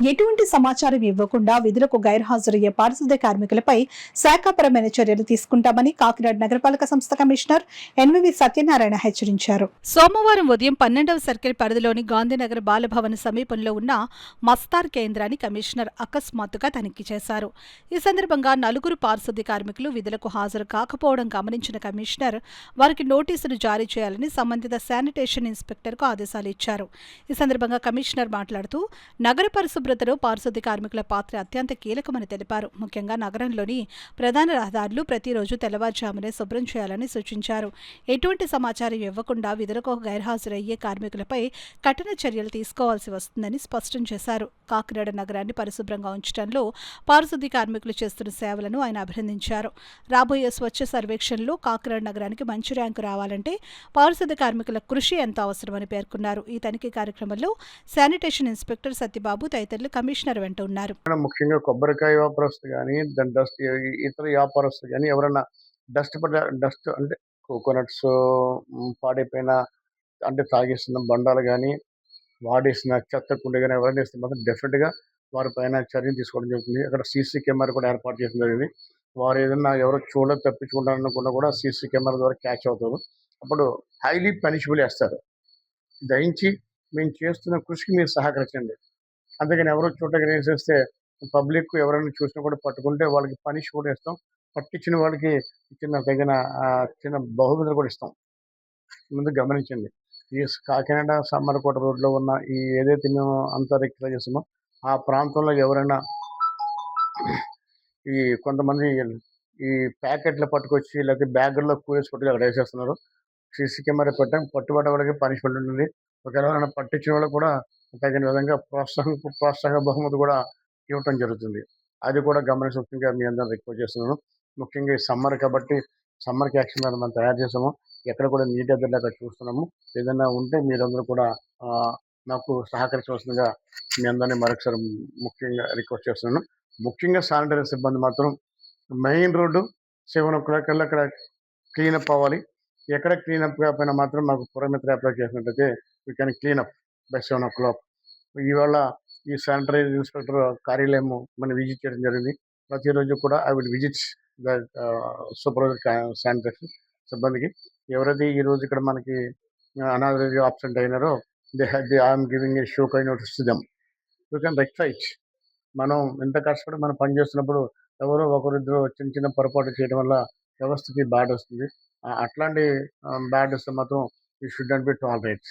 ఎటువంటి సమాచారం ఇవ్వకుండా విధులకు గైర్హాజరయ్యే పారిశుద్ధ్య కార్మికులపై శాఖాపరమైన చర్యలు తీసుకుంటామని కాకినాడ నగరపాలక సంస్థ కమిషనర్ ఎన్వివి సత్యనారాయణ హెచ్చరించారు. సోమవారం ఉదయం 12వ సర్కిల్ పరిధిలోని గాంధీనగర్ బాలభవన్ సమీపంలో ఉన్న మస్తార్ కేంద్రాన్ని కమిషనర్ అకస్మాత్తుగా తనిఖీ చేశారు. ఈ సందర్భంగా నలుగురు పారిశుద్ధ్య కార్మికులు విధులకు హాజరు కాకపోవడం గమనించిన కమిషనర్ వారికి నోటీసులు జారీ చేయాలని సంబంధిత శానిటేషన్ ఇన్స్పెక్టర్కు ఆదేశాలు ఇచ్చారు. ఈ సందర్భంగా కమిషనర్ మాట్లాడుతూ నగర పరిశుభ్రతలో పారిశుద్ధ్య కార్మికుల పాత్ర అత్యంత కీలకమని తెలిపారు. ముఖ్యంగా నగరంలోని ప్రధాన రహదారులు ప్రతిరోజు తెల్లవారుజామునే శుభ్రం చేయాలని సూచించారు. ఎటువంటి సమాచారం ఇవ్వకుండా విధులకు గైర్హాజరయ్యే కార్మికులపై కఠిన చర్యలు తీసుకోవాల్సి వస్తుందని స్పష్టం చేశారు. కాకినాడ నగరాన్ని పరిశుభ్రంగా ఉంచడంలో పారిశుద్ధ్య కార్మికులు చేస్తున్న సేవలను ఆయన అభినందించారు. రాబోయే స్వచ్ఛ సర్వేక్షణలో కాకినాడ నగరానికి మంచి ర్యాంకు రావాలంటే పారిశుద్ధ్య కార్మికుల కృషి ఎంతో అవసరమని పేర్కొన్నారు. ఈ తనిఖీ కార్యక్రమంలో శానిటేషన్ ఇన్స్పెక్టర్ సత్యబాబు తదితరులు కమిషనర్ వెంట ఉన్నారు. ముఖ్యంగా కొబ్బరికాయ వ్యాపారస్తులు కానీ డస్ట్ ఇతర వ్యాపారస్తులు కానీ ఎవరైనా డస్ట్ అంటే కోకోనట్స్ పాడైపోయిన అంటే తాగేసిన బండాలు కానీ వాడేసిన చెత్త కుండ కానీ ఎవరైనా ఇస్తే మాత్రం డెఫినెట్గా వారి పైన చర్యలు తీసుకోవడం జరుగుతుంది. అక్కడ సీసీ కెమెరా కూడా ఏర్పాటు చేయడం జరిగింది. వారు ఏదైనా ఎవరో తప్పించుకుంటారనుకున్నా కూడా సీసీ కెమెరా ద్వారా క్యాచ్ అవుతారు. అప్పుడు హైలీ పనిషబుల్ వేస్తారు. దయించి మేము చేస్తున్న కృషికి మీరు సహకరించండి. అంతేగాని ఎవరో చూడటానికి వేసేస్తే పబ్లిక్ ఎవరైనా చూసినా కూడా పట్టుకుంటే వాళ్ళకి పనిష్ కూడా ఇస్తాం. పట్టించిన వాళ్ళకి తగిన చిన్న బహుమతులు కూడా ఇస్తాం. ముందు గమనించండి. ఈ కాకినాడ సామర్లకోట రోడ్లో ఉన్న ఈ ఏదైతే మేము అంతా రెక్టిఫై చేస్తామో ఆ ప్రాంతంలో ఎవరైనా ఈ కొంతమంది ఈ ప్యాకెట్లు పట్టుకొచ్చి లేకపోతే బ్యాగుల్లో కూరేసి పట్టుకు అక్కడ వేసేస్తున్నారు. సీసీ కెమెరా పెట్టాం. పట్టుబడ్డ వాళ్ళకి పనిష్మెంట్ ఉంటుంది. ఒకవేళ ఎవరైనా పట్టించిన వాళ్ళకి కూడా తగిన విధంగా ప్రోత్సాహ బహుమతి కూడా ఇవ్వటం జరుగుతుంది. అది కూడా గమనించవలసిందిగా మీ అందరూ రిక్వెస్ట్ చేస్తున్నాను. ముఖ్యంగా ఈ సమ్మర్ కాబట్టి సమ్మర్కి యాక్షన్ ప్లాన్ మనం తయారు చేసాము. ఎక్కడ కూడా నీటి ఎద్దడి లేక చూస్తున్నాము. ఏదైనా ఉంటే మీరందరూ కూడా నాకు సహకరించవలసిందిగా మీ అందరినీ మరొకసారి ముఖ్యంగా రిక్వెస్ట్ చేస్తున్నాను. ముఖ్యంగా శానిటరీ సిబ్బంది మాత్రం మెయిన్ రోడ్డు 7 o'clock కల్లా అక్కడ క్లీనప్ అవ్వాలి. ఎక్కడ క్లీనప్ కాకపోయినా మాత్రం మాకు పురమిత్ర అప్లై చేసినట్టయితే we can cleanup by 7 o'clock. ఇవాళ ఈ శానిటరీ ఇన్స్పెక్టర్ కార్యాలయం మనం విజిట్ చేయడం జరిగింది. ప్రతిరోజు కూడా I will visit the supervisor sanitation సిబ్బందికి. ఎవరైతే ఈరోజు ఇక్కడ మనకి అనాథరైజ్ ఆబ్సెంట్ అయినారో I'm giving a show cause notice to them. You can rectify it. మనం ఎంత కష్టపడి మనం పనిచేస్తున్నప్పుడు ఎవరో ఒకరిద్దరు చిన్న చిన్న పొరపాటు చేయడం వల్ల వ్యవస్థకి బ్యాడ్ వస్తుంది. అట్లాంటి బ్యాడ్ వస్తే మాత్రం you should not be tolerate.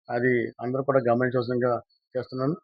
అది అందరూ కూడా గమనించవలసిందిగా చేస్తున్నాను.